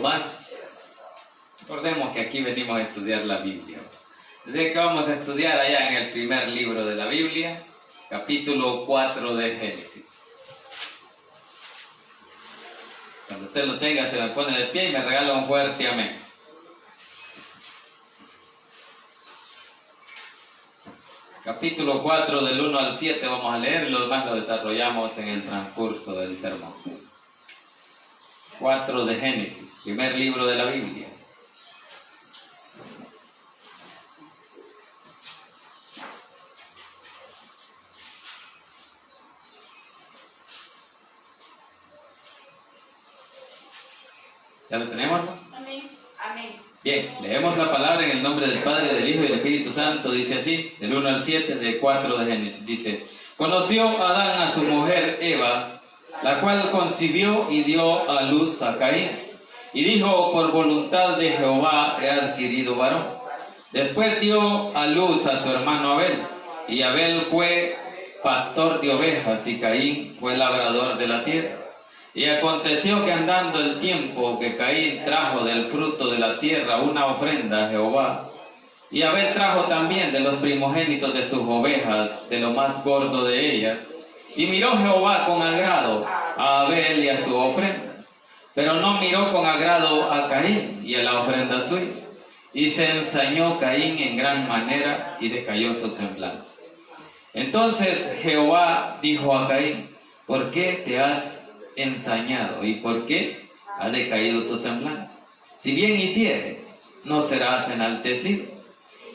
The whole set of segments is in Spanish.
Más, recordemos que aquí venimos a estudiar la Biblia. Desde que vamos a estudiar allá en el primer libro de la Biblia, capítulo 4 de Génesis. Cuando usted lo tenga, se me pone de pie y me regala un fuerte amén. Capítulo 4 del 1 al 7 vamos a leer, lo demás lo desarrollamos en el transcurso del sermón. 4 de Génesis, primer libro de la Biblia. ¿Ya lo tenemos? Amén. Amén. Bien, leemos la palabra en el nombre del Padre, del Hijo y del Espíritu Santo. Dice así, del 1 al 7 de 4 de Génesis. Dice: conoció Adán a su mujer Eva, la cual concibió y dio a luz a Caín. Y dijo: por voluntad de Jehová he adquirido varón. Después dio a luz a su hermano Abel. Y Abel fue pastor de ovejas y Caín fue labrador de la tierra. Y aconteció que andando el tiempo que Caín trajo del fruto de la tierra una ofrenda a Jehová, y Abel trajo también de los primogénitos de sus ovejas, de lo más gordo de ellas, y miró Jehová con agrado a Abel y a su ofrenda, pero no miró con agrado a Caín y a la ofrenda suya, y se ensañó Caín en gran manera y decayó su semblante. Entonces Jehová dijo a Caín: ¿por qué te has ensañado y por qué ha decaído tu semblante? Si bien hicieres, no serás enaltecido,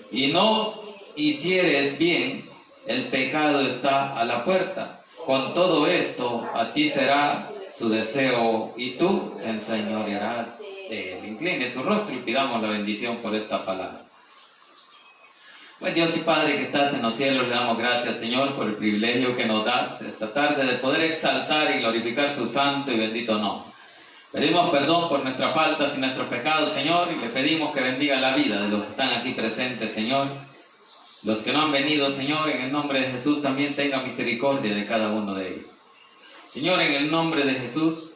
y no hicieres bien, el pecado está a la puerta. Con todo esto a ti será su deseo y tú te enseñorearás de él. Incline su rostro y pidamos la bendición por esta palabra. Pues Dios y Padre que estás en los cielos, le damos gracias, Señor, por el privilegio que nos das esta tarde de poder exaltar y glorificar su santo y bendito nombre. Pedimos perdón por nuestras faltas y nuestros pecados, Señor, y le pedimos que bendiga la vida de los que están aquí presentes, Señor. Los que no han venido, Señor, en el nombre de Jesús también tenga misericordia de cada uno de ellos. Señor, en el nombre de Jesús,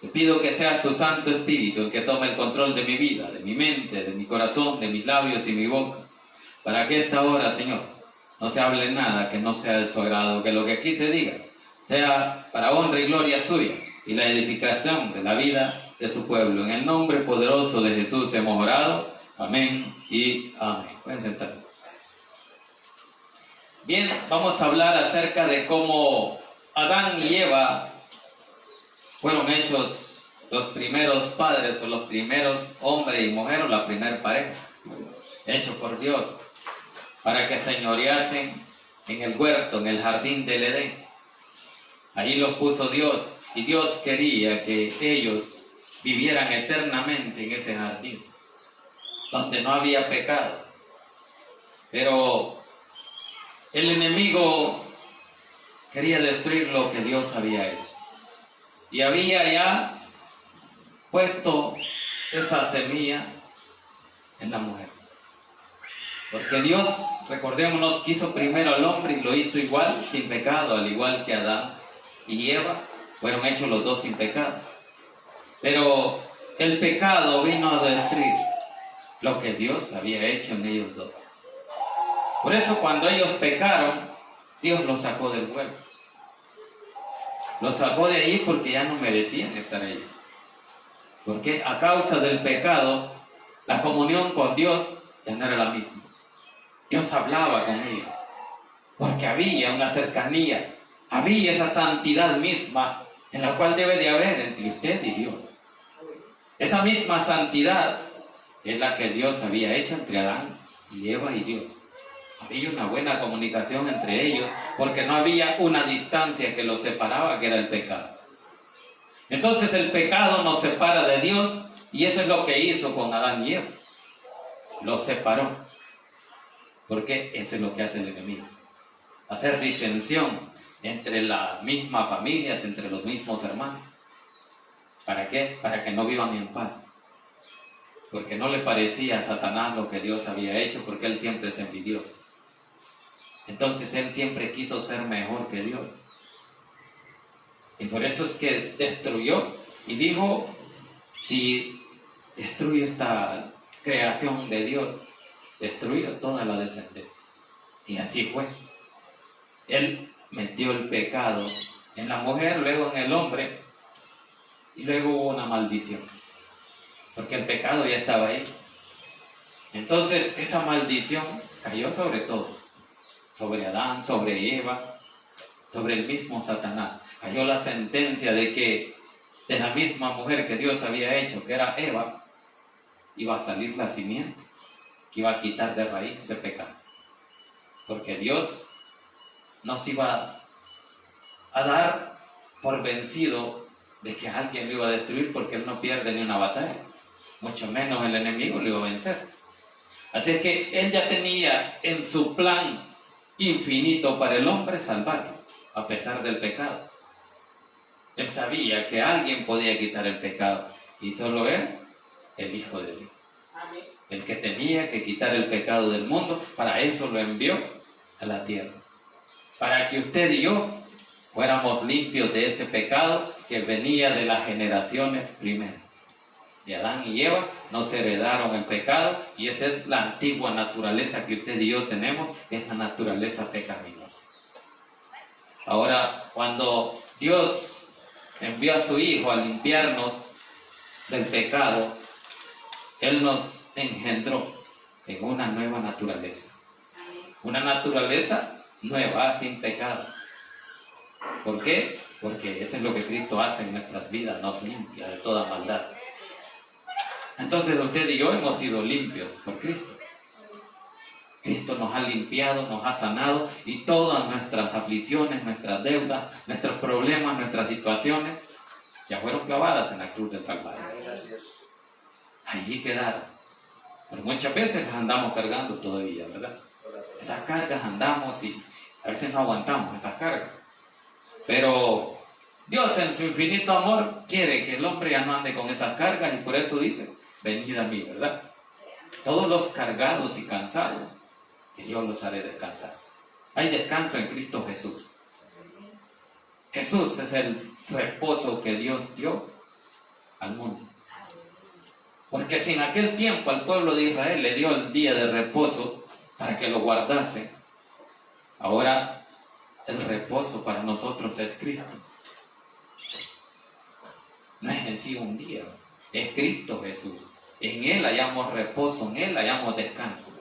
te pido que sea su Santo Espíritu el que tome el control de mi vida, de mi mente, de mi corazón, de mis labios y mi boca, para que esta hora, Señor, no se hable nada que no sea de su agrado, que lo que aquí se diga sea para honra y gloria suya y la edificación de la vida de su pueblo. En el nombre poderoso de Jesús hemos orado. Amén y amén. Pueden sentarse. Bien, vamos a hablar acerca de cómo Adán y Eva fueron hechos los primeros padres o los primeros hombres y mujeres, o la primera pareja, hechos por Dios, para que señoreasen en el huerto, en el jardín del Edén. Allí los puso Dios, y Dios quería que ellos vivieran eternamente en ese jardín, donde no había pecado. Pero el enemigo quería destruir lo que Dios había hecho, y había ya puesto esa semilla en la mujer. Porque Dios, recordémonos, quiso primero al hombre y lo hizo igual, sin pecado, al igual que Adán y Eva, fueron hechos los dos sin pecado. Pero el pecado vino a destruir lo que Dios había hecho en ellos dos. Por eso cuando ellos pecaron, Dios los sacó del huerto. Los sacó de ahí porque ya no merecían estar ahí. Porque a causa del pecado, la comunión con Dios ya no era la misma. Dios hablaba con ellos, porque había una cercanía, había esa santidad misma en la cual debe de haber entre usted y Dios. Esa misma santidad es la que Dios había hecho entre Adán y Eva y Dios. Había una buena comunicación entre ellos, porque no había una distancia que los separaba, que era el pecado. Entonces el pecado nos separa de Dios, y eso es lo que hizo con Adán y Eva. Los separó. Porque eso es lo que hace el enemigo. Hacer disensión entre las mismas familias, entre los mismos hermanos. ¿Para qué? Para que no vivan en paz. Porque no le parecía a Satanás lo que Dios había hecho, porque él siempre es envidioso. Entonces él siempre quiso ser mejor que Dios. Y por eso es que destruyó y dijo: si destruye esta creación de Dios, destruyó toda la descendencia. Y así fue. Él metió el pecado en la mujer, luego en el hombre, y luego hubo una maldición, porque el pecado ya estaba ahí. Entonces esa maldición cayó sobre todos, sobre Adán, sobre Eva, sobre el mismo Satanás. Cayó la sentencia de que de la misma mujer que Dios había hecho, que era Eva, iba a salir la simiente, que iba a quitar de raíz ese pecado. Porque Dios nos iba a dar por vencido de que alguien lo iba a destruir, porque Él no pierde ni una batalla, mucho menos el enemigo lo iba a vencer. Así es que Él ya tenía en su plan infinito para el hombre salvarlo, a pesar del pecado. Él sabía que alguien podía quitar el pecado, y solo Él, el Hijo de Dios. Amén. El que tenía que quitar el pecado del mundo, para eso lo envió a la tierra. Para que usted y yo fuéramos limpios de ese pecado que venía de las generaciones primeras. De Adán y Eva nos heredaron el pecado, y esa es la antigua naturaleza que usted y yo tenemos, es la naturaleza pecaminosa. Ahora, cuando Dios envió a su Hijo a limpiarnos del pecado, Él nos engendró en una nueva naturaleza. Una naturaleza nueva, sin pecado. ¿Por qué? Porque eso es lo que Cristo hace en nuestras vidas, nos limpia de toda maldad. Entonces usted y yo hemos sido limpios por Cristo. Cristo nos ha limpiado, nos ha sanado, y todas nuestras aflicciones, nuestras deudas, nuestros problemas, nuestras situaciones ya fueron clavadas en la cruz del Calvario. Allí quedaron. Pero muchas veces las andamos cargando todavía, ¿verdad? Esas cargas andamos y a veces no aguantamos esas cargas. Pero Dios, en su infinito amor, quiere que el hombre ya no ande con esas cargas, y por eso dice: venid a mí, ¿verdad? Todos los cargados y cansados, que yo los haré descansar. Hay descanso en Cristo Jesús. Jesús es el reposo que Dios dio al mundo. Porque si en aquel tiempo al pueblo de Israel le dio el día de reposo para que lo guardase, ahora el reposo para nosotros es Cristo. No es en sí un día, es Cristo Jesús. En Él hallamos reposo, en Él hallamos descanso.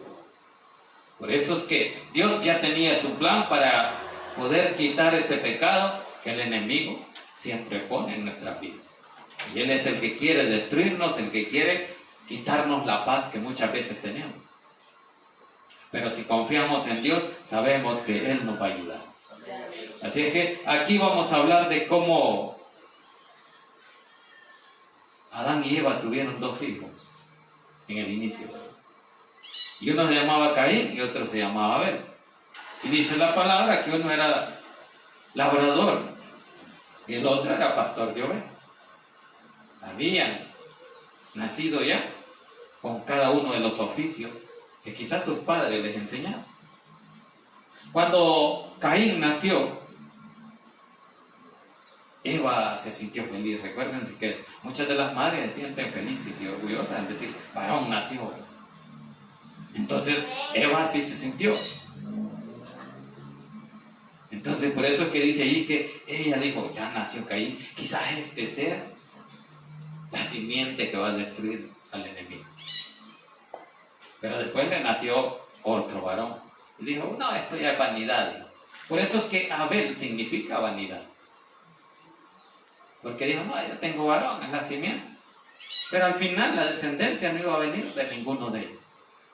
Por eso es que Dios ya tenía su plan para poder quitar ese pecado que el enemigo siempre pone en nuestras vidas. Y Él es el que quiere destruirnos, el que quiere quitarnos la paz que muchas veces tenemos. Pero si confiamos en Dios, sabemos que Él nos va a ayudar. Así es que aquí vamos a hablar de cómo Adán y Eva tuvieron dos hijos en el inicio. Y uno se llamaba Caín y otro se llamaba Abel. Y dice la palabra que uno era labrador y el otro era pastor de ovejas. Habían nacido ya con cada uno de los oficios que quizás sus padres les enseñaron. Cuando Caín nació, Eva se sintió feliz. Recuerden que muchas de las madres se sienten felices y orgullosas al decir: varón nació. Entonces Eva sí se sintió. Entonces por eso es que dice ahí que ella dijo: ya nació Caín, quizás este sea la simiente que va a destruir al enemigo. Pero después le nació otro varón y dijo: no, esto ya es vanidad. Por eso es que Abel significa vanidad, porque dijo: no, yo tengo varón, es la simiente. Pero al final la descendencia no iba a venir de ninguno de ellos,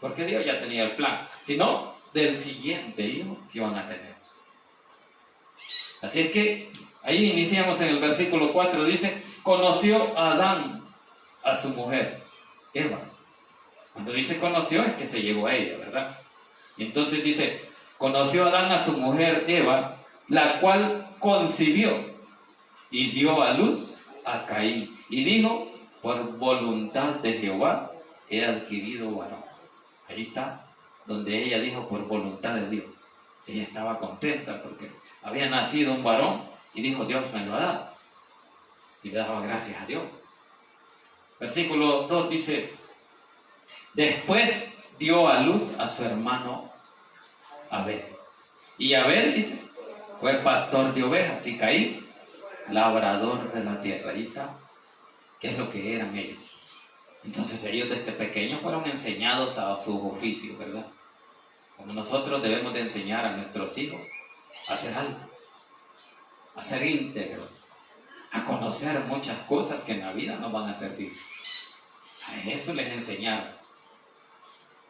porque Dios ya tenía el plan, sino del siguiente hijo que iban a tener. Así es que ahí iniciamos en el versículo 4, dice: conoció a Adán a su mujer Eva. Cuando dice conoció es que se llegó a ella, ¿verdad? Y entonces dice: conoció a Adán a su mujer Eva, la cual concibió y dio a luz a Caín. Y dijo: por voluntad de Jehová he adquirido varón. Ahí está, donde ella dijo: por voluntad de Dios. Ella estaba contenta porque había nacido un varón y dijo: Dios me lo ha dado. Y le daba gracias a Dios. Versículo 2 dice, después dio a luz a su hermano Abel. Y Abel, dice, fue pastor de ovejas, y Caín, labrador de la tierra. Ahí está, ¿qué es lo que eran ellos? Entonces ellos desde pequeños fueron enseñados a sus oficios, ¿verdad? Como nosotros debemos de enseñar a nuestros hijos a hacer algo, a ser íntegros, a conocer muchas cosas que en la vida nos van a servir. A eso les enseñaron,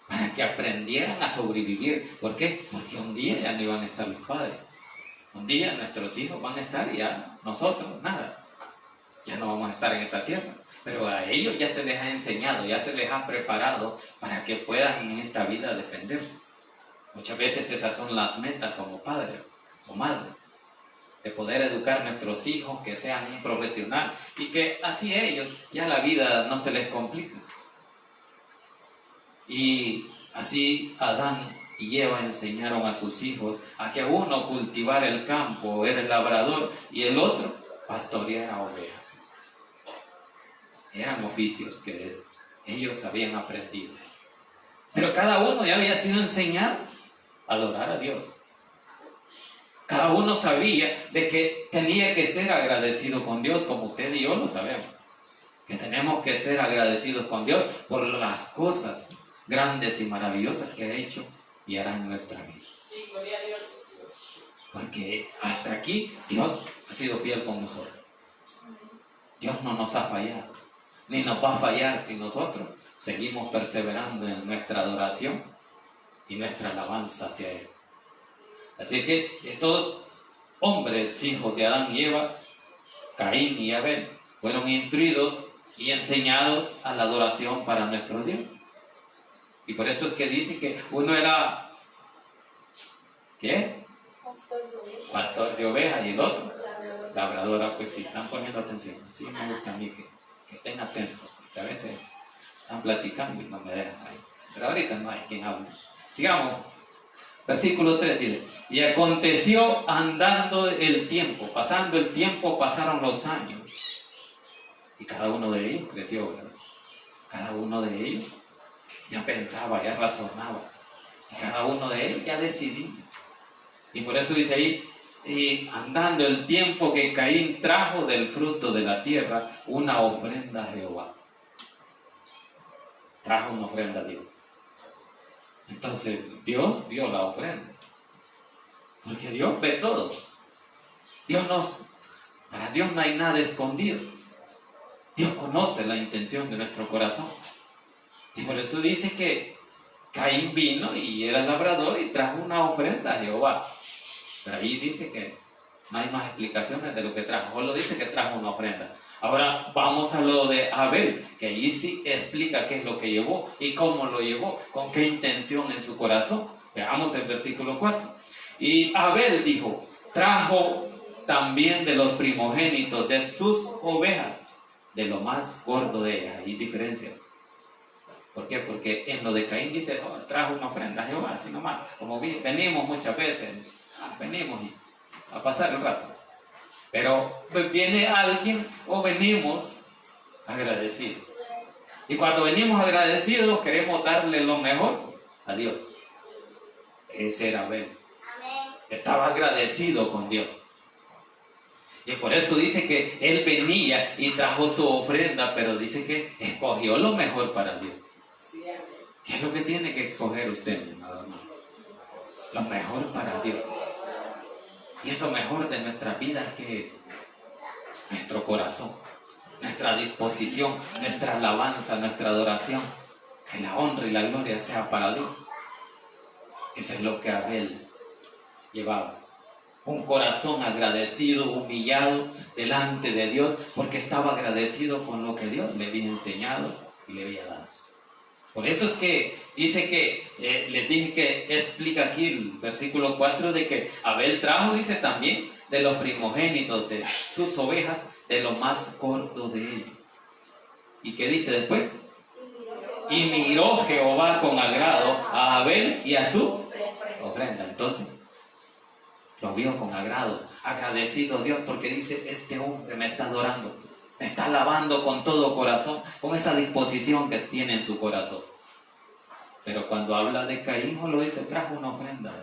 para que aprendieran a sobrevivir. ¿Por qué? Porque un día ya no iban a estar los padres. Un día nuestros hijos van a estar y ya nosotros, nada. Ya no vamos a estar en esta tierra. Pero a ellos ya se les ha enseñado, ya se les ha preparado para que puedan en esta vida defenderse. Muchas veces esas son las metas como padre o madre, de poder educar a nuestros hijos, que sean un profesional y que así ellos ya la vida no se les complica. Y así Adán y Eva enseñaron a sus hijos a que uno cultivar el campo, era el labrador, y el otro pastorear ovejas. Eran oficios que ellos habían aprendido. Pero cada uno ya había sido enseñado a adorar a Dios. Cada uno sabía de que tenía que ser agradecido con Dios, como usted y yo lo sabemos. Que tenemos que ser agradecidos con Dios por las cosas grandes y maravillosas que ha hecho y hará en nuestra vida. Sí, gloria a Dios. Porque hasta aquí Dios ha sido fiel con nosotros. Dios no nos ha fallado, ni nos va a fallar si nosotros seguimos perseverando en nuestra adoración y nuestra alabanza hacia Él. Así que estos hombres, hijos de Adán y Eva, Caín y Abel, fueron instruidos y enseñados a la adoración para nuestro Dios. Y por eso es que dice que uno era, ¿qué? Pastor de ovejas, y el otro labradora. Pues sí, están poniendo atención. Sí, me gusta a mí que estén atentos, porque a veces están platicando y no me dejan ahí. Pero ahorita no hay quien hable. Sigamos. Versículo 3 dice, y aconteció andando el tiempo, pasando el tiempo, pasaron los años. Y cada uno de ellos creció, ¿verdad? Cada uno de ellos ya pensaba, ya razonaba. Y cada uno de ellos ya decidía. Y por eso dice ahí, y andando el tiempo que Caín trajo del fruto de la tierra una ofrenda a Jehová. Trajo una ofrenda a Dios. Entonces Dios vio la ofrenda, porque Dios ve todo. Para Dios no hay nada escondido. Dios conoce la intención de nuestro corazón. Y por eso dice que Caín vino y era labrador y trajo una ofrenda a Jehová. Pero ahí dice que no hay más explicaciones de lo que trajo, solo dice que trajo una ofrenda. Ahora vamos a lo de Abel, que ahí sí explica qué es lo que llevó y cómo lo llevó, con qué intención en su corazón. Veamos el versículo 4. Y Abel dijo, trajo también de los primogénitos de sus ovejas, de lo más gordo de ellas. Hay diferencia. ¿Por qué? Porque en lo de Caín dice, oh, trajo una ofrenda a Jehová, así nomás. Como venimos muchas veces, venimos a pasar el rato. Pero viene alguien o venimos agradecidos. Y cuando venimos agradecidos queremos darle lo mejor a Dios. Ese era Abel. Estaba agradecido con Dios. Y por eso dice que él venía y trajo su ofrenda, pero dice que escogió lo mejor para Dios. ¿Qué es lo que tiene que escoger usted, mi amado? Lo mejor para Dios. Y eso mejor de nuestra vida, ¿qué es? Nuestro corazón, nuestra disposición, nuestra alabanza, nuestra adoración. Que la honra y la gloria sea para Dios. Eso es lo que Abel llevaba. Un corazón agradecido, humillado delante de Dios, porque estaba agradecido con lo que Dios le había enseñado y le había dado. Por eso es que dice que, les dije que explica aquí el versículo 4 de que Abel trajo, dice también, de los primogénitos de sus ovejas, de lo más corto de ellos. ¿Y qué dice después? Y miró Jehová con agrado a Abel y a su ofrenda. Entonces, lo vio con agrado, agradecido Dios, porque dice, este hombre me está adorando. Me está alabando con todo corazón, con esa disposición que tiene en su corazón. Pero cuando habla de Caín, lo dice, trajo una ofrenda.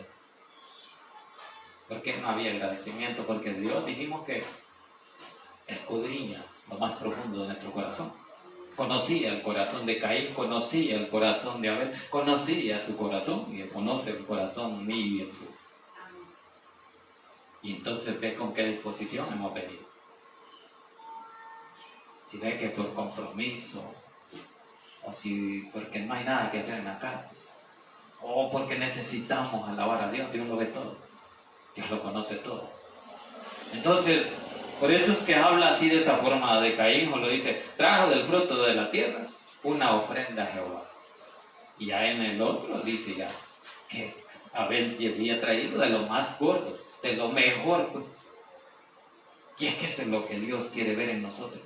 Porque no había agradecimiento, porque Dios dijimos que escudriña lo más profundo de nuestro corazón. Conocía el corazón de Caín, conocía el corazón de Abel, conocía su corazón y conoce el corazón mío y el suyo. Y entonces ve con qué disposición hemos venido. Si ve que por compromiso, o si porque no hay nada que hacer en la casa, o porque necesitamos alabar a Dios, Dios lo ve todo, Dios lo conoce todo. Entonces, por eso es que habla así de esa forma de Caín, o lo dice, trajo del fruto de la tierra una ofrenda a Jehová. Y ya en el otro dice ya que Abel había traído de lo más gordo, de lo mejor. Pues. Y es que eso es lo que Dios quiere ver en nosotros.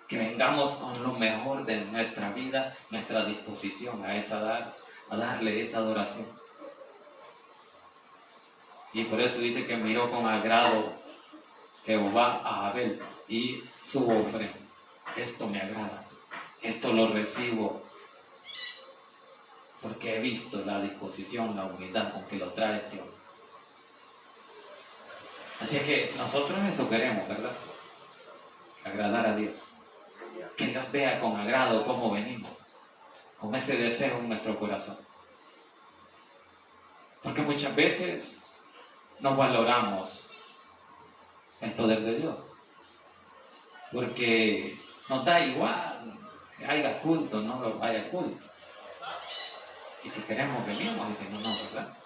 Que vengamos con lo mejor de nuestra vida, nuestra disposición a darle esa adoración. Y por eso dice que miró con agrado Jehová a Abel y su ofrenda. Esto me agrada, esto lo recibo, porque he visto la disposición, la humildad con que lo trae este hombre. Así es que nosotros eso queremos, ¿verdad? Agradar a Dios. Que Dios vea con agrado cómo venimos, con ese deseo en nuestro corazón. Porque muchas veces no valoramos el poder de Dios. Porque nos da igual que haya culto, no haya culto. Y si queremos venimos, y si no, no, ¿verdad?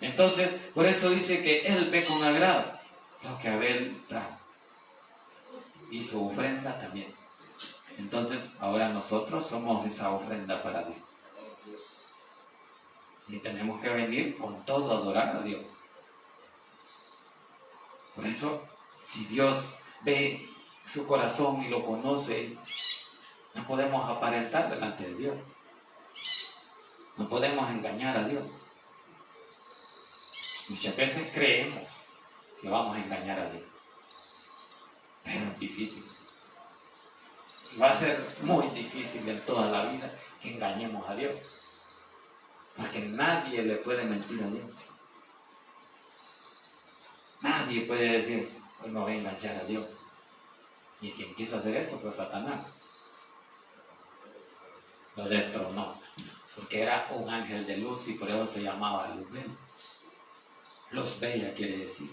Entonces, por eso dice que Él ve con agrado lo que Abel trajo. Y su ofrenda también. Entonces, ahora nosotros somos esa ofrenda para Dios. Y tenemos que venir con todo a adorar a Dios. Por eso, si Dios ve su corazón y lo conoce, no podemos aparentar delante de Dios. No podemos engañar a Dios. Muchas veces creemos que vamos a engañar a Dios. Pero es difícil. Va a ser muy difícil en toda la vida que engañemos a Dios. Porque nadie le puede mentir a Dios. Nadie puede decir, hoy me voy a enganchar a Dios. Y quien quiso hacer eso fue Satanás. Lo destronó. Porque era un ángel de luz y por eso se llamaba Luz Bella. Luz Bella quiere decir.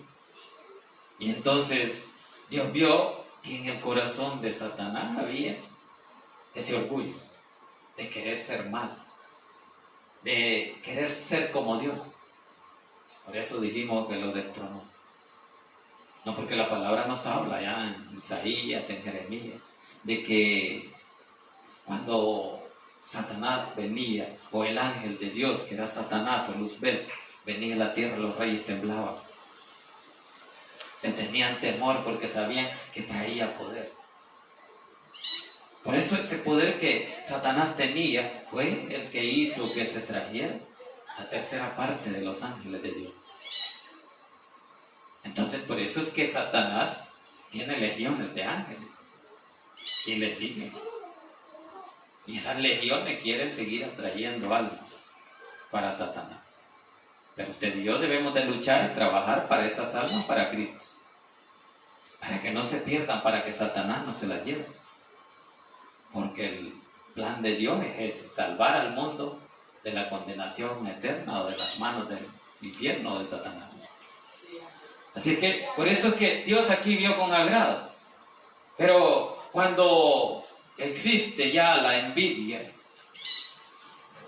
Y entonces Dios vio que en el corazón de Satanás había ese orgullo de querer ser más, de querer ser como Dios. Por eso dijimos que lo destronó. No, porque la palabra nos habla ya en Isaías, en Jeremías, de que cuando Satanás venía, o el ángel de Dios, que era Satanás o Luzbel, venía a la tierra, los reyes temblaban. Le tenían temor porque sabían que traía poder. Por eso ese poder que Satanás tenía fue el que hizo que se trajera la tercera parte de los ángeles de Dios. Entonces por eso es que Satanás tiene legiones de ángeles y le siguen. Y esas legiones quieren seguir atrayendo almas para Satanás. Pero usted y yo debemos de luchar y trabajar para esas almas para Cristo. Para que no se pierdan, para que Satanás no se las lleve. Porque el plan de Dios es ese, salvar al mundo de la condenación eterna o de las manos del infierno de Satanás. Así que, por eso es que Dios aquí vio con agrado. Pero cuando existe ya la envidia,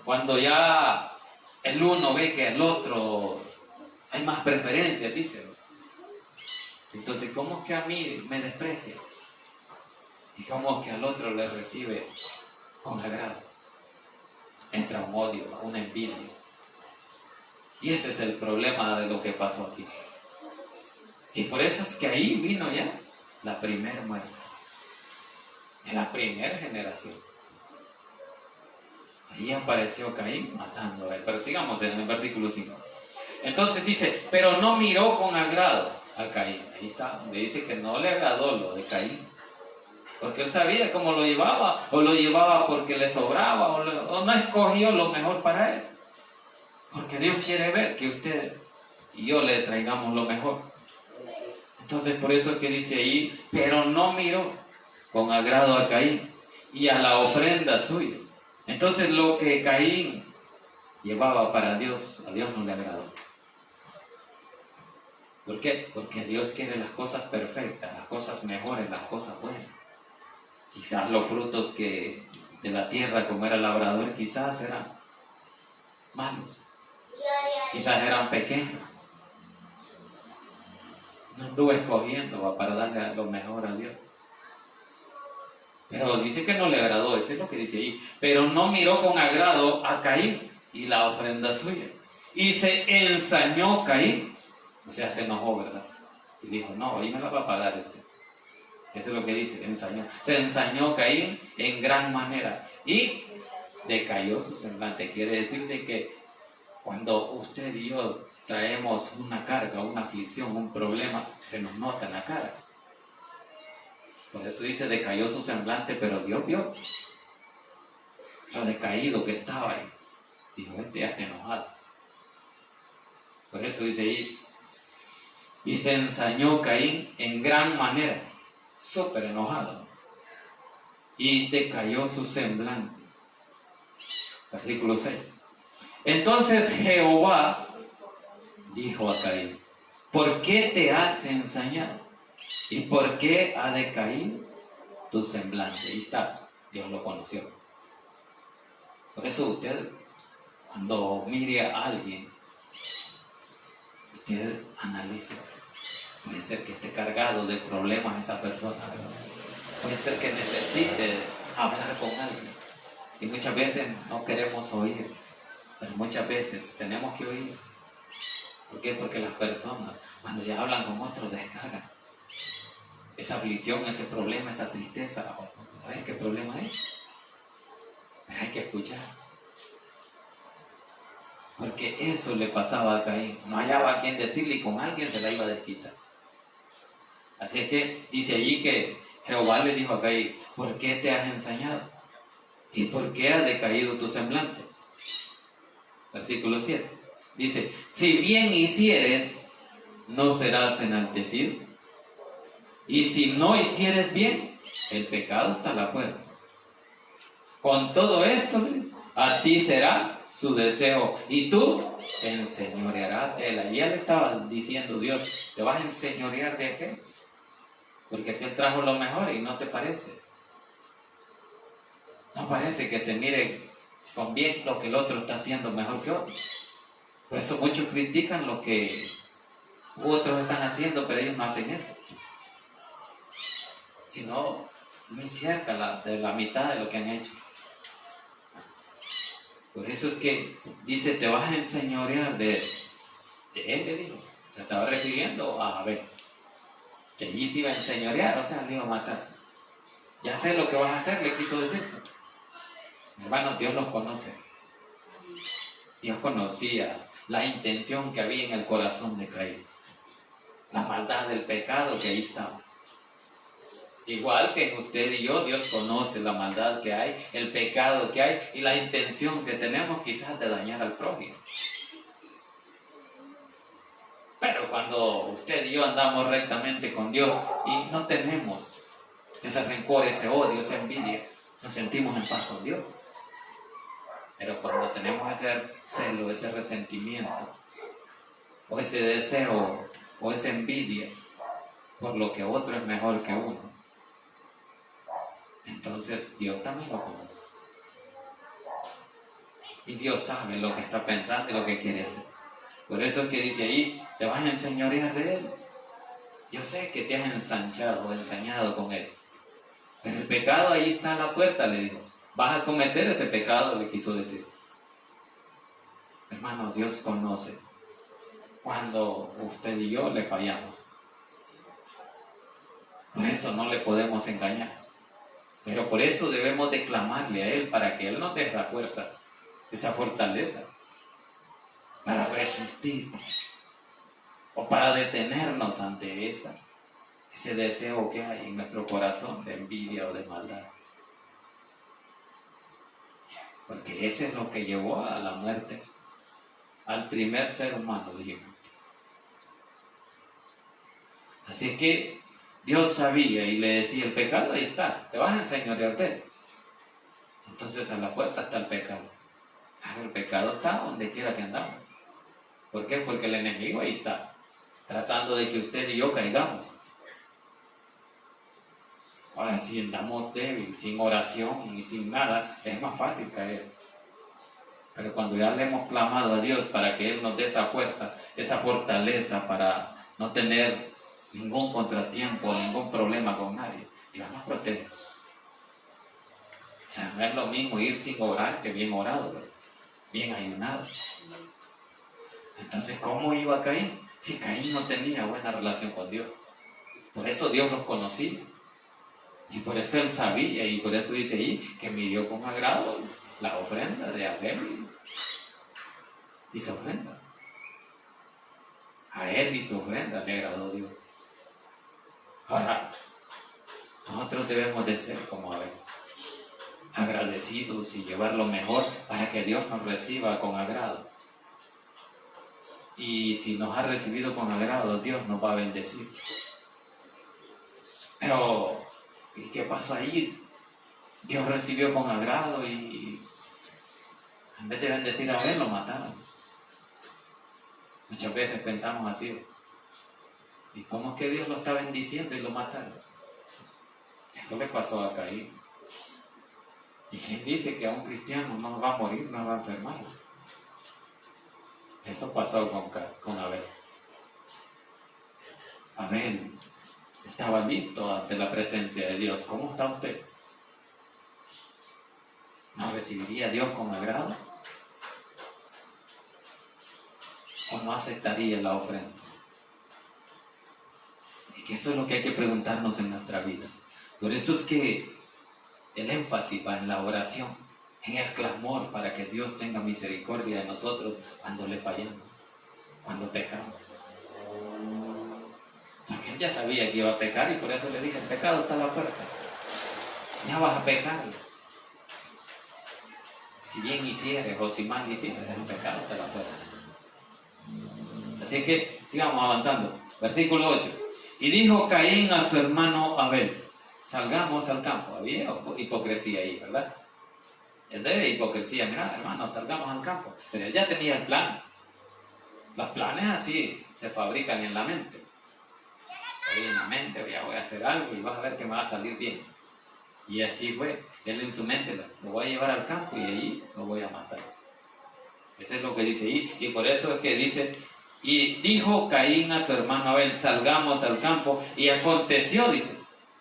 cuando ya el uno ve que el otro hay más preferencias, dice. Entonces, ¿cómo es que a mí me desprecia? ¿Y cómo es que al otro le recibe con agrado? Entra un odio, una envidia. Y ese es el problema de lo que pasó aquí. Y por eso es que ahí vino ya la primera muerte. De la primera generación. Ahí apareció Caín matando a él. Pero sigamos en el versículo 5. Entonces dice, pero no miró con agrado a Caín. Ahí está, donde dice que no le agradó lo de Caín. Porque él sabía cómo lo llevaba, o lo llevaba porque le sobraba, o no escogió lo mejor para él. Porque Dios quiere ver que usted y yo le traigamos lo mejor. Entonces por eso es que dice ahí, pero no miró con agrado a Caín y a la ofrenda suya. Entonces lo que Caín llevaba para Dios, a Dios no le agradó. ¿Por qué? Porque Dios quiere las cosas perfectas, las cosas mejores, las cosas buenas. Quizás los frutos que de la tierra, como era labrador, quizás eran malos, quizás eran pequeños. No anduvo escogiendo para darle lo mejor a Dios. Pero dice que no le agradó, eso es lo que dice ahí. Pero no miró con agrado a Caín y la ofrenda suya. Y se ensañó Caín, o sea, se enojó, ¿verdad? Y dijo, no, hoy me la va a pagar este. Eso es lo que dice, ensañó. Se ensañó Caín en gran manera y decayó su semblante. Quiere decir de que cuando usted y yo traemos una carga, una aflicción, un problema, se nos nota en la cara. Por eso dice, decayó su semblante, pero Dios vio lo decaído que estaba ahí. Dijo, este ya está enojado. Por eso dice ahí, y se ensañó Caín en gran manera, súper enojado, y decayó su semblante. Versículo 6. Entonces Jehová dijo a Caín, ¿por qué te has ensañado? ¿Y por qué ha decaído tu semblante? Ahí está, Dios lo conoció. Por eso usted, cuando mire a alguien, usted analice. Puede ser que esté cargado de problemas esa persona, ¿verdad? Puede ser que necesite hablar con alguien. Y muchas veces no queremos oír, pero muchas veces tenemos que oír. ¿Por qué? Porque las personas, cuando ya hablan con otros, descargan esa aflicción, ese problema, esa tristeza. ¿Sabes qué problema es? Pero hay que escuchar. Porque eso le pasaba a Caín. No hallaba a quien decirle y con alguien se la iba a desquitar. Así es que dice allí que Jehová le dijo a Caín, ¿por qué te has ensañado? ¿Y por qué ha decaído tu semblante? Versículo 7. Dice, si bien hicieres, no serás enaltecido. Y si no hicieres bien, el pecado está a la puerta. Con todo esto, a ti será su deseo. Y tú te enseñorearás de él. Allí le estaba diciendo Dios, ¿te vas a enseñorear de qué? Porque aquel trajo lo mejor y no te parece. No parece que se mire con bien lo que el otro está haciendo mejor que otro. Por eso muchos critican lo que otros están haciendo, pero ellos no hacen eso. Sino muy cerca de la mitad de lo que han hecho. Por eso es que dice, te vas a enseñorear de él, le dijo. Se estaba refiriendo a ver, que allí se iba a enseñorear, o sea, le iba a matar. Ya sé lo que vas a hacer, le quiso decir. Hermanos, Dios los conoce. Dios conocía la intención que había en el corazón de Caín. La maldad del pecado que ahí estaba. Igual que en usted y yo, Dios conoce la maldad que hay, el pecado que hay y la intención que tenemos quizás de dañar al prójimo. Pero cuando usted y yo andamos rectamente con Dios y no tenemos ese rencor, ese odio, esa envidia, nos sentimos en paz con Dios. Pero cuando tenemos ese celo, ese resentimiento, o ese deseo, o esa envidia por lo que otro es mejor que uno, entonces Dios también lo conoce. Y Dios sabe lo que está pensando y lo que quiere hacer. Por eso es que dice ahí, te vas a enseñorear de él. Yo sé que te has ensanchado o ensañado con él. Pero el pecado ahí está a la puerta, le dijo. Vas a cometer ese pecado, le quiso decir. Hermanos, Dios conoce cuando usted y yo le fallamos. Por eso no le podemos engañar. Pero por eso debemos de clamarle a Él para que Él nos dé la fuerza, esa fortaleza para resistir. o para detenernos ante ese deseo que hay en nuestro corazón de envidia o de maldad. Porque ese es lo que llevó a la muerte al primer ser humano, dijimos. Así es que Dios sabía y le decía, el pecado ahí está, te vas a enseñorear de él. Entonces a la puerta está el pecado. Claro, el pecado está donde quiera que andamos. ¿Por qué? Porque el enemigo ahí está, tratando de que usted y yo caigamos. Ahora, si andamos débil, sin oración y sin nada, es más fácil caer. Pero cuando ya le hemos clamado a Dios para que Él nos dé esa fuerza, esa fortaleza para no tener ningún contratiempo, ningún problema con nadie, Dios nos protege. O sea, no es lo mismo ir sin orar que bien orado, bien ayunado. Entonces, ¿cómo iba Caín? Si Caín no tenía buena relación con Dios. Por eso Dios los conocía. Y por eso él sabía, y por eso dice ahí que midió con agrado la ofrenda de Abel y su ofrenda. A él y su ofrenda le agradó Dios. Ahora, nosotros debemos de ser como Abel, agradecidos y llevar lo mejor para que Dios nos reciba con agrado. Y si nos ha recibido con agrado, Dios nos va a bendecir. Pero, ¿y qué pasó ahí? Dios recibió con agrado y en vez de bendecir a Abel, lo mataron. Muchas veces pensamos así. ¿Y cómo es que Dios lo está bendiciendo y lo mataron? Eso le pasó a Caín. ¿Y quién dice que a un cristiano no va a morir, no va a enfermar? Eso pasó con Abel. Abel estaba listo ante la presencia de Dios. ¿Cómo está usted? ¿No recibiría a Dios con agrado? ¿O no aceptaría la ofrenda? Es que eso es lo que hay que preguntarnos en nuestra vida. Por eso es que el énfasis va en la oración, en el clamor para que Dios tenga misericordia de nosotros cuando le fallamos, cuando pecamos. Porque él ya sabía que iba a pecar y por eso le dije, el pecado está a la puerta. Ya vas a pecar. Si bien hicieres o si mal hicieres, el pecado está a la puerta. Así que sigamos avanzando. Versículo 8. Y dijo Caín a su hermano Abel, salgamos al campo. Había hipocresía ahí, ¿verdad? Es de hipocresía. Mira, hermano, salgamos al campo. Pero él ya tenía el plan. Los planes así se fabrican en la mente. Hoy en la mente voy a hacer algo y vas a ver que me va a salir bien. Y así fue. Él en su mente lo voy a llevar al campo y ahí lo voy a matar. Eso es lo que dice ahí. Y por eso es que dice, y dijo Caín a su hermano Abel, salgamos al campo. Y aconteció, dice,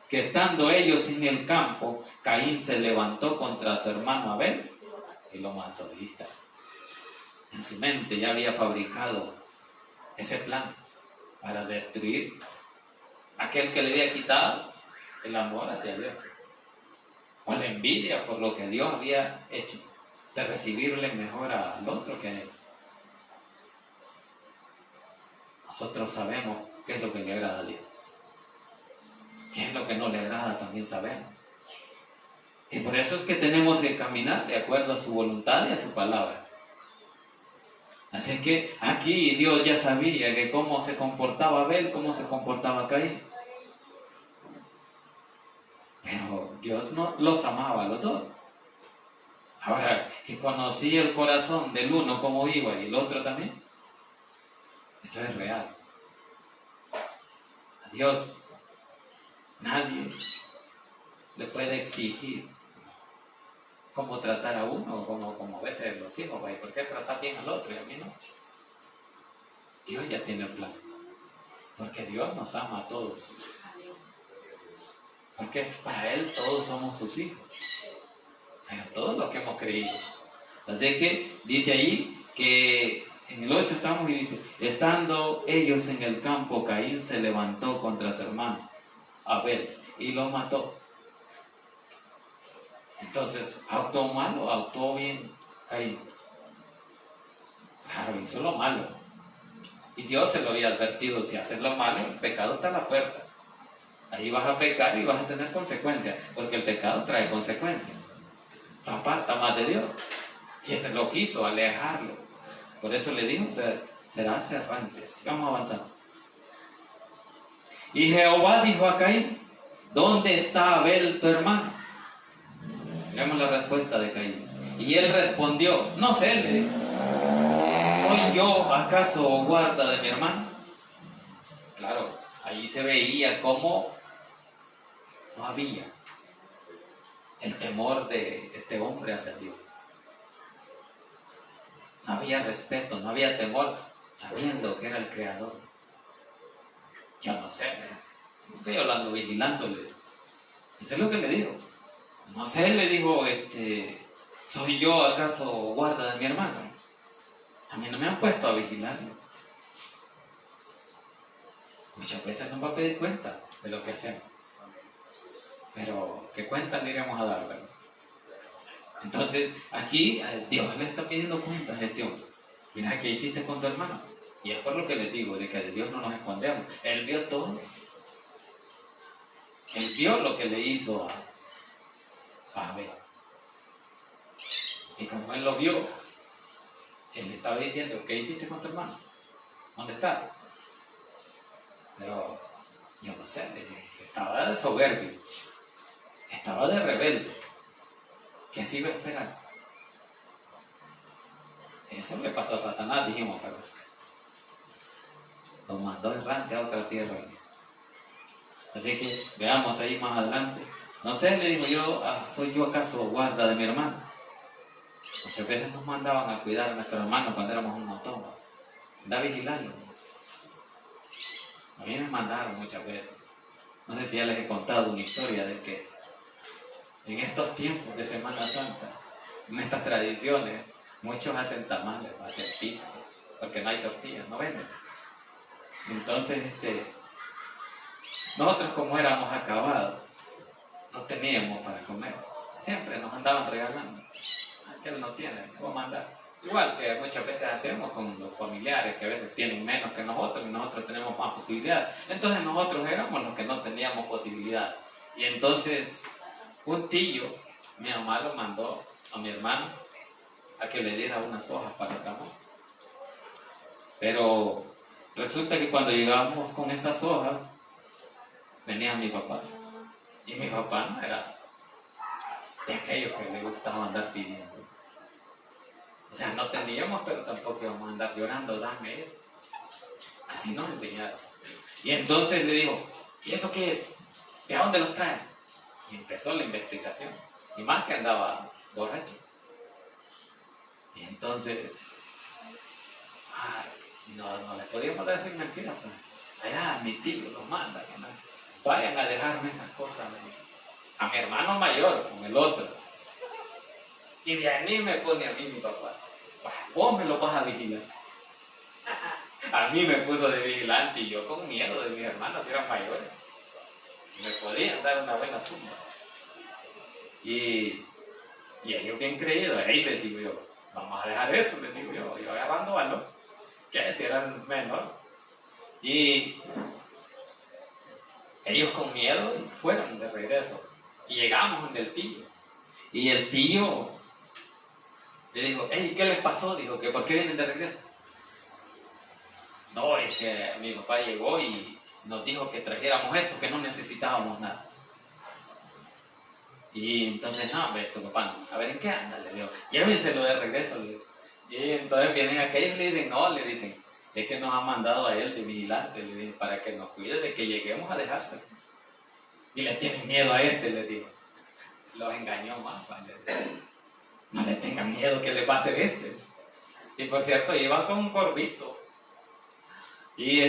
que estando ellos en el campo, Caín se levantó contra su hermano Abel y lo mató. Ahí está. En su mente ya había fabricado ese plan para destruir aquel que le había quitado el amor hacia Dios, o la envidia por lo que Dios había hecho, de recibirle mejor al otro que a él. Nosotros sabemos qué es lo que le agrada a Dios, qué es lo que no le agrada, también sabemos. Y por eso es que tenemos que caminar de acuerdo a su voluntad y a su palabra. Así que aquí Dios ya sabía que cómo se comportaba Abel, cómo se comportaba Caín. Pero Dios no los amaba a los dos. Ahora, que conocía el corazón del uno cómo iba y el otro también, eso es real. A Dios nadie le puede exigir cómo tratar a uno, como a veces los hijos, ¿por qué tratar bien al otro y a mí no? Dios ya tiene el plan, porque Dios nos ama a todos. Porque para Él todos somos sus hijos, pero todos los que hemos creído. Así que dice ahí que en el 8 estamos y dice, estando ellos en el campo, Caín se levantó contra su hermano Abel y lo mató. Entonces, ¿actuó mal o actuó bien Caín? Claro, hizo lo malo. Y Dios se lo había advertido, si haces lo malo, el pecado está a la puerta. Ahí vas a pecar y vas a tener consecuencias, porque el pecado trae consecuencias. Lo aparta más de Dios. Y ese lo quiso, alejarlo. Por eso le dijo, serás errante. Vamos avanzando. Y Jehová dijo a Caín, ¿dónde está Abel tu hermano? Veamos la respuesta de Caín. Y él respondió, no sé, le dijo, ¿soy yo acaso guarda de mi hermano? Claro, ahí se veía cómo no había el temor de este hombre hacia Dios. No había respeto, no había temor, sabiendo que era el Creador. Yo no sé, estoy hablando vigilándole. Eso es lo que le digo. No sé, le digo, ¿soy yo acaso guarda de mi hermano? A mí no me han puesto a vigilarlo. Muchas veces nos va a pedir cuenta de lo que hacemos. Pero, ¿qué cuenta le iremos a dar, verdad? Entonces, aquí Dios le está pidiendo cuentas a este hombre. Mira, ¿qué hiciste con tu hermano? Y es por lo que les digo, de que de Dios no nos escondemos. Él vio todo. Él vio lo que le hizo a Abel. Y como él lo vio, él le estaba diciendo, ¿qué hiciste con tu hermano? ¿Dónde está? Pero yo no sé, estaba de soberbio, estaba de rebelde. ¿Qué se iba a esperar? Eso le pasó a Satanás, dijimos, ¿verdad? Lo mandó errante a otra tierra. Así que veamos ahí más adelante. No sé, le digo yo, ¿soy yo acaso guarda de mi hermano? Muchas veces nos mandaban a cuidar a nuestro hermano cuando éramos un montón. Da vigilarlo. A mí me mandaron muchas veces. No sé si ya les he contado una historia de que en estos tiempos de Semana Santa, en estas tradiciones, muchos hacen tamales, hacen pizza, porque no hay tortillas, no venden. Entonces, nosotros como éramos acabados, no teníamos para comer. Siempre nos andaban regalando. Aquel no tiene, voy a mandar. Igual que muchas veces hacemos con los familiares, que a veces tienen menos que nosotros y nosotros tenemos más posibilidades. Entonces nosotros éramos los que no teníamos posibilidad. Y entonces, un tío, mi mamá lo mandó a mi hermano a que le diera unas hojas para el tamal. Pero resulta que cuando llegábamos con esas hojas, venía mi papá. Y mi papá no era de aquellos que le gustaba andar pidiendo. O sea, no teníamos, pero tampoco íbamos a andar llorando, dame esto. Así nos enseñaron. Y entonces le digo, ¿y eso qué es? ¿De dónde los traen? Y empezó la investigación. Y más que andaba borracho. Y entonces, no le podíamos decir mentiras. Pues. Allá mi tío los manda, que no, vayan a dejarme esas cosas. A mi hermano mayor, con el otro. Y de ahí me pone a mí mi papá. Vos me lo vas a vigilar. A mí me puso de vigilante y yo con miedo de mis hermanos, eran mayores. Me podían dar una buena tumba. Y ellos bien creídos, ahí les digo yo, vamos a dejar eso, les digo yo agarrando valor, que si eran menores. Y ellos con miedo fueron de regreso. Y llegamos donde el tío. Y el tío le dijo, hey, ¿qué les pasó? Dijo, ¿por qué vienen de regreso? No, es que mi papá llegó y nos dijo que trajéramos esto, que no necesitábamos nada. Y entonces, no, hombre, tu papá no. A ver, ¿en qué anda? Le digo, llévenselo de regreso. Le digo. Y entonces vienen aquellos y le dicen, no, le dicen, es que nos ha mandado a él de vigilante, le dicen, para que nos cuide de que lleguemos a dejárselo. Y le tienen miedo a le digo. Los engañó más, ¿vale? No le tengan miedo que le pase Y por cierto, iba con un corvito. Y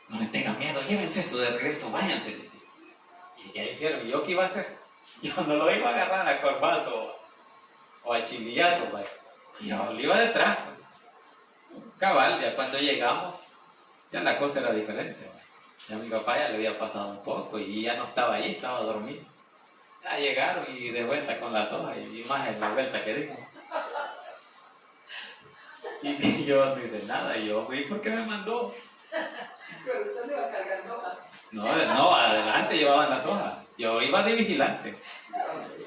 no le tengan miedo, llévense eso de regreso, váyanse. ¿Y qué hicieron? ¿Y yo qué iba a hacer? Yo no lo iba a agarrar a corvazo o a chilillazo, ¿vale? Yo lo iba detrás. Cabal, ya cuando llegamos, ya la cosa era diferente. Ya mi papá ya le había pasado un poco y ya no estaba ahí, estaba dormido. Ya llegaron y de vuelta con las hojas y más en la vuelta que dijo. Y yo no hice nada, y yo fui porque me mandó. Pero usted le iba cargando hojas. No, adelante llevaban las hojas. Yo iba de vigilante.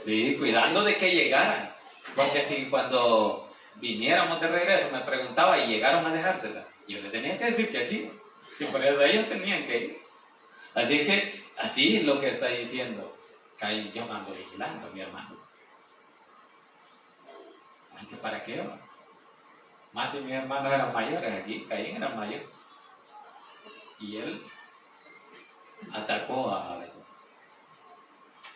Sí, cuidando de que llegaran. Porque si cuando viniéramos de regreso me preguntaba y llegaron a dejársela, yo le tenía que decir que sí. Y por eso ellos tenían que ir. Así que, así es lo que está diciendo Caín. Yo ando vigilando a mi hermano. Aunque para qué va. Más si mis hermanos eran mayores aquí, Caín era mayor. Y él atacó a Abel.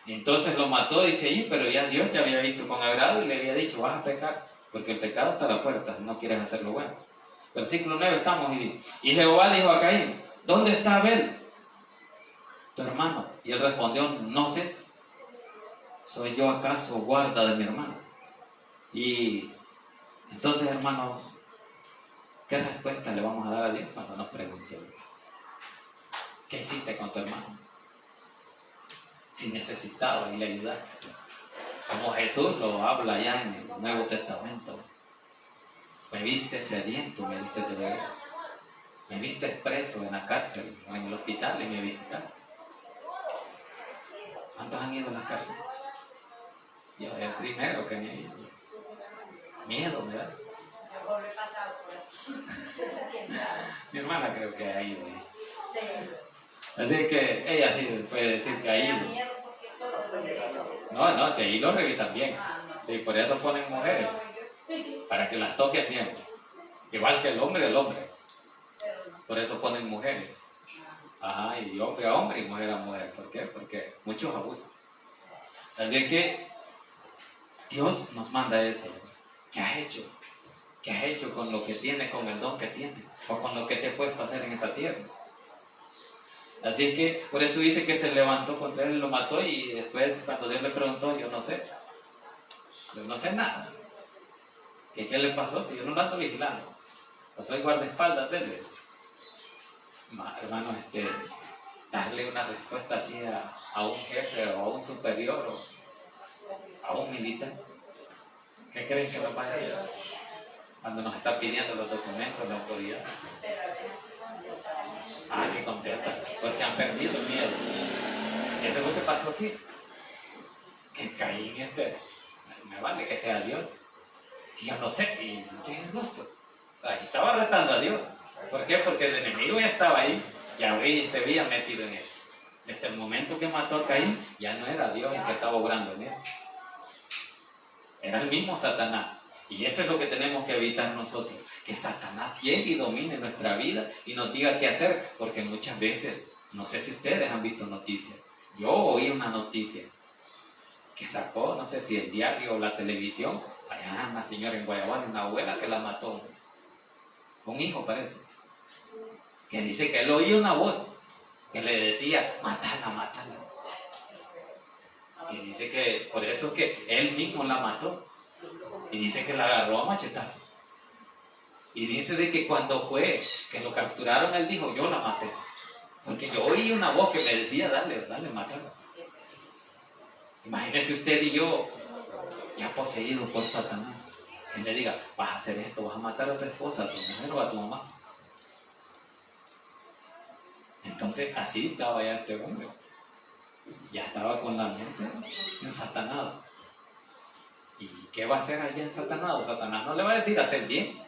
Y entonces lo mató, dice allí, pero ya Dios ya había visto con agrado y le había dicho, vas a pecar, porque el pecado está a la puerta, no quieres hacer lo bueno. Versículo 9 estamos, y Jehová dijo a Caín, ¿dónde está Abel, tu hermano? Y él respondió, no sé, ¿soy yo acaso guarda de mi hermano? Y entonces, hermanos, ¿qué respuesta le vamos a dar a Dios cuando nos pregunte, ¿qué hiciste con tu hermano? Si necesitaba y le ayudaste. Como Jesús lo habla ya en el Nuevo Testamento. Me viste sediento, me viste de beber. Me viste preso en la cárcel o en el hospital y me visitaste. ¿Cuántos han ido a la cárcel? Yo el primero que me he ido. Miedo me da. Mi hermana creo que ha ido. Así que ella sí puede decir que ha ido. No, si ahí lo revisan bien. Sí, por eso ponen mujeres. Para que las toquen bien. Igual que el hombre. Por eso ponen mujeres. Ajá, y hombre a hombre y mujer a mujer. ¿Por qué? Porque muchos abusan. Así que Dios nos manda eso. ¿Qué has hecho? ¿Qué has hecho con lo que tienes, con el don que tienes? O con lo que te he puesto a hacer en esa tierra. Así que por eso dice que se levantó contra él y lo mató, y después cuando Dios le preguntó, yo no sé nada. ¿Qué le pasó? Si yo no lo ando vigilando, pues soy guardaespaldas de él. Hermano, darle una respuesta así a un jefe o a un superior o a un militar, ¿qué creen que nos va a decir cuando nos está pidiendo los documentos la autoridad? Sí contestas, porque han perdido el miedo. Eso es lo que pasó aquí. Que Caín me vale que sea Dios. Si yo no sé, ¿y quién es Dios? Ahí estaba retando a Dios. ¿Por qué? Porque el enemigo ya estaba ahí y ahí se había metido en él. Desde el momento que mató a Caín, ya no era Dios el que estaba obrando en él. Era el mismo Satanás. Y eso es lo que tenemos que evitar nosotros. Que Satanás llegue y domine nuestra vida y nos diga qué hacer. Porque muchas veces, no sé si ustedes han visto noticias. Yo oí una noticia que sacó, no sé si el diario o la televisión, allá una señora en Guayabal, una abuela que la mató. Un hijo parece. Que dice que él oía una voz que le decía, mátala. Y dice que por eso es que él mismo la mató. Y dice que la agarró a machetazo. Y dice de que cuando fue, que lo capturaron, él dijo, yo la maté. Porque yo oí una voz que me decía, dale, mátala. Imagínese usted y yo, ya poseídos por Satanás. Que le diga, vas a hacer esto, vas a matar a tu esposa, a tu mujer o a tu mamá. Entonces así estaba ya este hombre. Ya estaba con la mente ensatanada. ¿Y qué va a hacer allá ensatanado? Satanás no le va a decir hacer bien.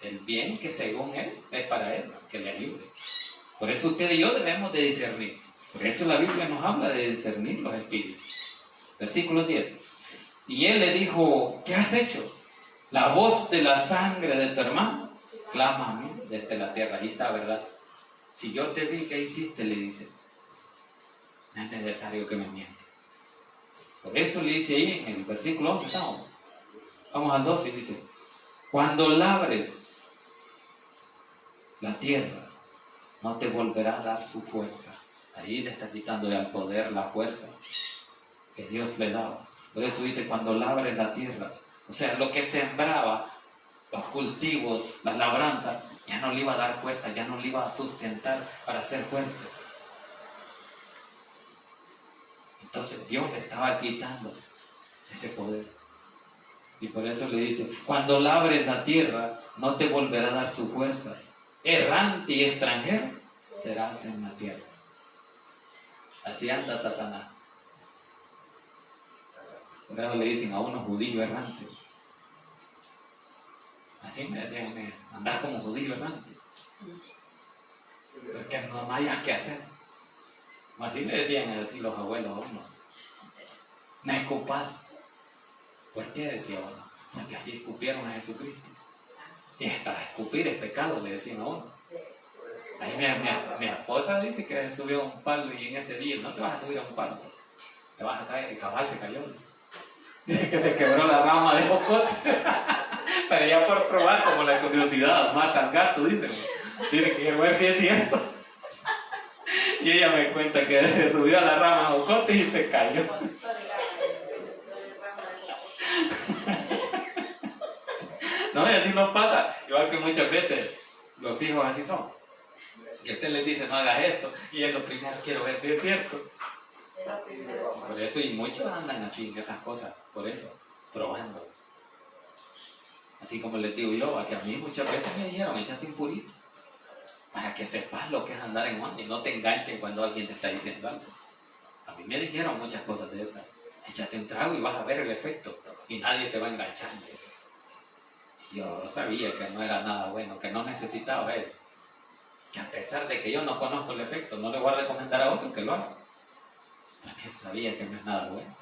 El bien que según él es para él, que le libre. Por eso usted y yo debemos de discernir. Por eso la Biblia nos habla de discernir los espíritus. Versículo 10. Y él le dijo, ¿qué has hecho? La voz de la sangre de tu hermano clama a mí desde la tierra. Ahí está, ¿verdad? Si yo te vi, ¿qué hiciste? Le dice. No es necesario que me mientas. Por eso le dice ahí en el versículo 11, vamos al 12, dice, cuando labres la tierra, no te volverá a dar su fuerza. Ahí le está quitando el poder, la fuerza que Dios le daba. Por eso dice, cuando labres la tierra, o sea, lo que sembraba, los cultivos, las labranzas, ya no le iba a dar fuerza, ya no le iba a sustentar para ser fuerte. Entonces Dios le estaba quitando ese poder. Y por eso le dice, cuando labres la tierra, no te volverá a dar su fuerza. Errante y extranjero serás en la tierra. Así anda Satanás. Por eso le dicen a uno judío errante. Así me decían a mí, andás como judío errante. Es que no hayas que hacer. Así le decían así los abuelos a uno. No escupas. ¿Por qué decía uno? Porque así escupieron a Jesucristo. Y hasta escupir es pecado, le decían a uno. Ahí mi esposa dice que subió a un palo y en ese día no te vas a subir a un palo. Te vas a caer. El cabal se cayó. Dice que se quebró la rama de jocote. Pero ya por probar, como la curiosidad mata al gato, dice. Dice que quiero ver si es cierto. Y ella me cuenta que se subió a la rama de jocote y se cayó. No, y así nos pasa. Igual que muchas veces los hijos así son. Que usted les dice no hagas esto y es lo primero quiero ver si es cierto. Por eso y muchos andan así en esas cosas, por eso, probando. Así como les digo yo, a que a mí muchas veces me dijeron, échate un purito, para que sepas lo que es andar en onda y no te enganchen cuando alguien te está diciendo algo. A mí me dijeron muchas cosas de esas. Échate un trago y vas a ver el efecto y nadie te va a enganchar de eso. Y yo sabía que no era nada bueno, que no necesitaba eso. Que a pesar de que yo no conozco el efecto, no le voy a recomendar a otro que lo haga. Porque sabía que no es nada bueno.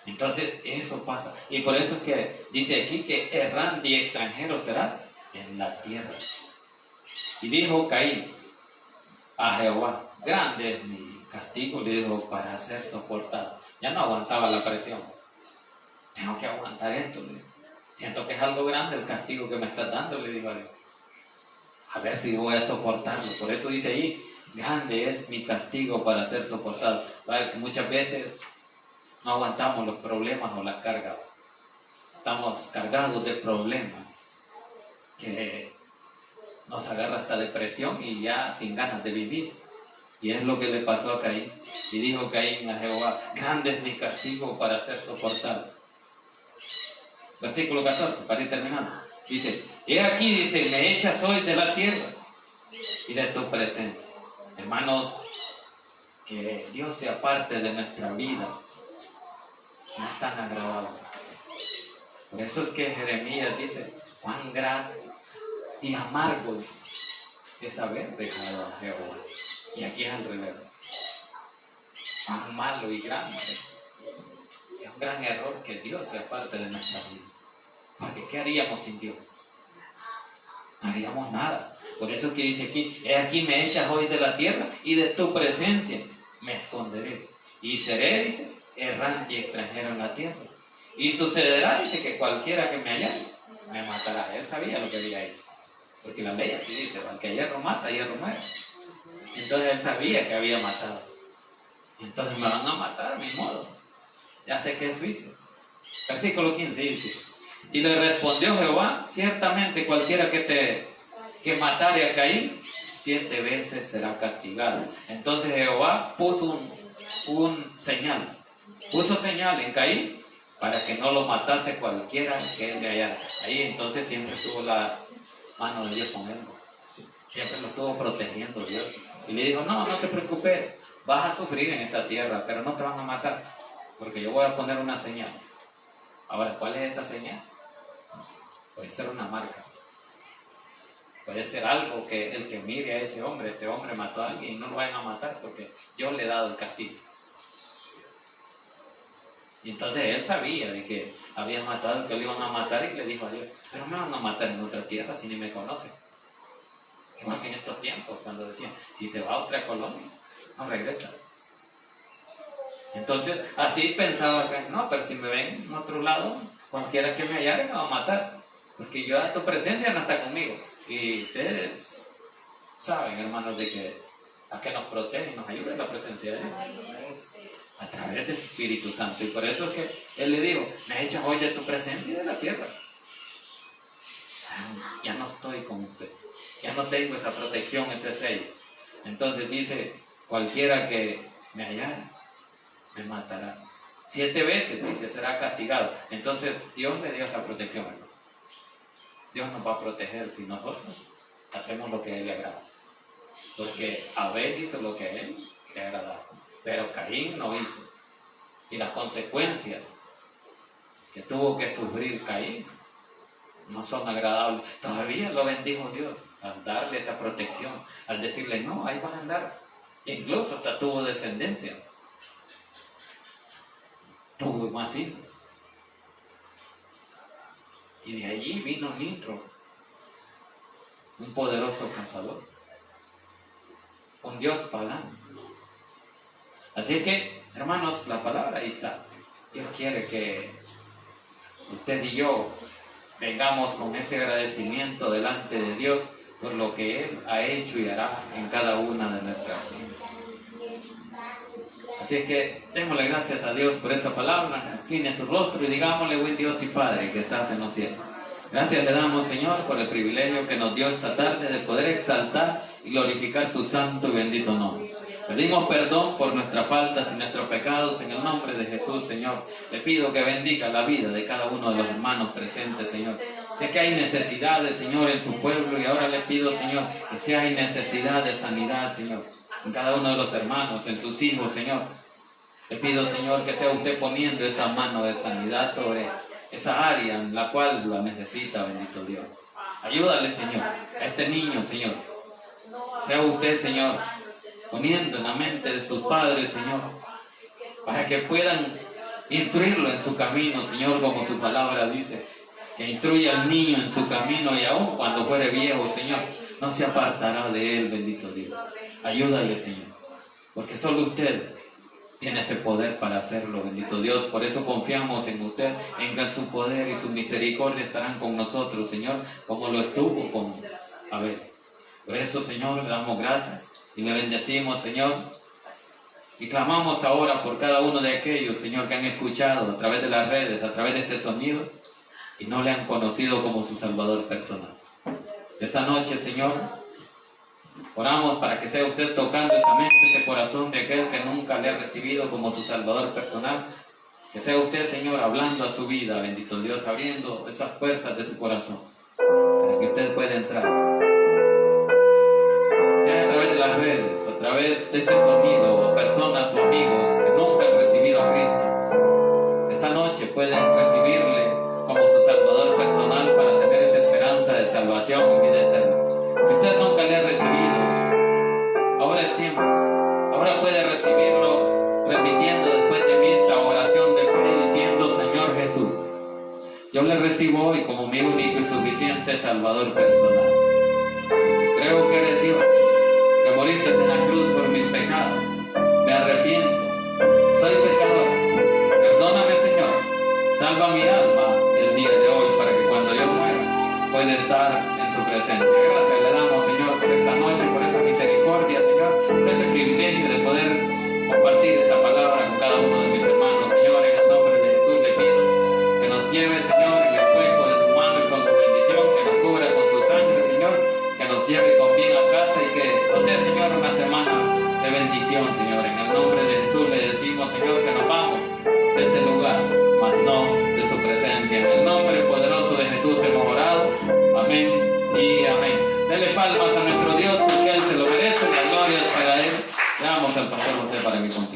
Entonces eso pasa. Y por eso es que dice aquí que errante y extranjero serás en la tierra. Y dijo Caín a Jehová, grande es mi castigo, le dijo, para ser soportado. Ya no aguantaba la presión. Tengo que aguantar esto, le dijo. Siento que es algo grande el castigo que me estás dando, le dijo a Dios. A ver si voy a soportarlo. Por eso dice ahí, grande es mi castigo para ser soportado. Que muchas veces no aguantamos los problemas o las cargas. Estamos cargados de problemas que nos agarra hasta depresión y ya sin ganas de vivir. Y es lo que le pasó a Caín. Y dijo Caín a Jehová, grande es mi castigo para ser soportado. Versículo 14, para ir terminando. Dice, he aquí, dice, me echas hoy de la tierra y de tu presencia. Hermanos, que Dios se aparte de nuestra vida no es tan agradable. Por eso es que Jeremías dice, cuán grato y amargo es haber dejado a Jehová. Y aquí es al revés. Cuán malo y grande. Es un gran error que Dios se aparte de nuestra vida. Porque ¿qué haríamos sin Dios? No haríamos nada. Por eso es que dice aquí, he aquí me echas hoy de la tierra y de tu presencia me esconderé. Y seré, dice, errante y extranjero en la tierra. Y sucederá, dice, que cualquiera que me hallare me matará. Él sabía lo que había hecho. Porque la ley así dice, al que hierro mata, hierro muere. Entonces él sabía que había matado. Entonces me van a matar, mi modo. Ya sé que es juicio. Versículo 15 dice, y le respondió Jehová, ciertamente cualquiera que matare a Caín, 7 veces será castigado. Entonces Jehová puso un señal. Puso señal en Caín para que no lo matase cualquiera que él le hallara. Ahí entonces siempre tuvo la mano de Dios con él. Siempre lo estuvo protegiendo Dios. Y le dijo, no te preocupes, vas a sufrir en esta tierra, pero no te van a matar, porque yo voy a poner una señal. Ahora, ¿cuál es esa señal? Puede ser una marca. Puede ser algo que el que mire a ese hombre, este hombre mató a alguien y no lo vayan a matar porque yo le he dado el castigo. Y entonces él sabía de que había matado, que lo iban a matar y le dijo a Dios, pero me van a matar en otra tierra si ni me conocen. Igual que en estos tiempos, cuando decían, si se va a otra colonia, no regresa. Entonces, así pensaba que, no, pero si me ven en otro lado, cualquiera que me hallare me va a matar. Porque yo a tu presencia no está conmigo. Y ustedes saben, hermanos, de que a que nos protege y nos ayuda la presencia de Dios. A través del Espíritu Santo. Y por eso es que Él le dijo, me echas hoy de tu presencia y de la tierra. Ya no estoy con usted. Ya no tengo esa protección, ese sello. Entonces dice, cualquiera que me hallara, me matará. 7 veces, dice, será castigado. Entonces, Dios le dio esa protección, hermano. Dios nos va a proteger si nosotros hacemos lo que a Él le agrada. Porque Abel hizo lo que a Él le agradaba, pero Caín no hizo. Y las consecuencias que tuvo que sufrir Caín no son agradables. Todavía lo bendijo Dios al darle esa protección, al decirle, no, ahí vas a andar. Incluso hasta tuvo descendencia. Tuvo más hijos. Y de allí vino Nimrod, un poderoso cazador, un dios pagano. Así es que, hermanos, la palabra ahí está. Dios quiere que usted y yo vengamos con ese agradecimiento delante de Dios por lo que Él ha hecho y hará en cada una de nuestras vidas. Así es que démosle gracias a Dios por esa palabra, incline su rostro y digámosle, buen Dios y Padre que estás en los cielos. Gracias le damos, Señor, por el privilegio que nos dio esta tarde de poder exaltar y glorificar su santo y bendito nombre. Pedimos perdón por nuestras faltas y nuestros pecados en el nombre de Jesús, Señor. Le pido que bendiga la vida de cada uno de los hermanos presentes, Señor. Sé que hay necesidades, Señor, en su pueblo y ahora le pido, Señor, que si hay necesidad de sanidad, Señor, en cada uno de los hermanos, en sus hijos, Señor. Le pido, Señor, que sea usted poniendo esa mano de sanidad sobre esa área en la cual la necesita, bendito Dios. Ayúdale, Señor, a este niño, Señor. Sea usted, Señor, poniendo en la mente de sus padres, Señor, para que puedan instruirlo en su camino, Señor, como su palabra dice, que instruya al niño en su camino y aún cuando fuere viejo, Señor, no se apartará de él, bendito Dios. Ayúdale, Señor, porque solo usted tiene ese poder para hacerlo, bendito Dios. Por eso confiamos en usted, en que su poder y su misericordia estarán con nosotros, Señor, como lo estuvo con Abel. Por eso, Señor, le damos gracias y le bendecimos, Señor. Y clamamos ahora por cada uno de aquellos, Señor, que han escuchado a través de las redes, a través de este sonido, y no le han conocido como su Salvador personal. Esta noche, Señor, oramos para que sea usted tocando esa mente, ese corazón de aquel que nunca le ha recibido como su Salvador personal. Que sea usted, Señor, hablando a su vida, bendito Dios, abriendo esas puertas de su corazón, para que usted pueda entrar. Sea a través de las redes, a través de este sonido, o personas o amigos que nunca han recibido a Cristo, esta noche pueden recibirle como su Salvador personal para tener esa esperanza de salvación y vida eterna. Si usted nunca le ha recibido, ahora es tiempo. Ahora puede recibirlo repitiendo después de mí esta oración de fe diciendo, Señor Jesús, yo le recibo hoy como mi único y suficiente Salvador personal. Creo que eres Dios, que moriste en la cruz por mis pecados. Me arrepiento, soy pecador. Perdóname, Señor. Salva mi alma el día de hoy para que cuando yo muera pueda estar en su presencia. Gracias le damos, Señor, por esta noche, por esa misericordia, Señor, por ese privilegio de poder compartir esta palabra con cada uno de mis hermanos. Señor, en el nombre de Jesús le pido que nos lleve, Señor, en el hueco de su mano y con su bendición, que nos cubra con su sangre, Señor, que nos lleve con bien a casa y que nos dé, Señor, una semana de bendición, Señor. En el nombre de Jesús le decimos, Señor, que nos vamos de este lugar, mas no de su presencia. En el nombre poderoso de Jesús hemos orado. Amén y amén. Dele palmas a nuestro Dios porque Él se lo merece. La gloria es para Él. Le damos al pastor José para que continúe.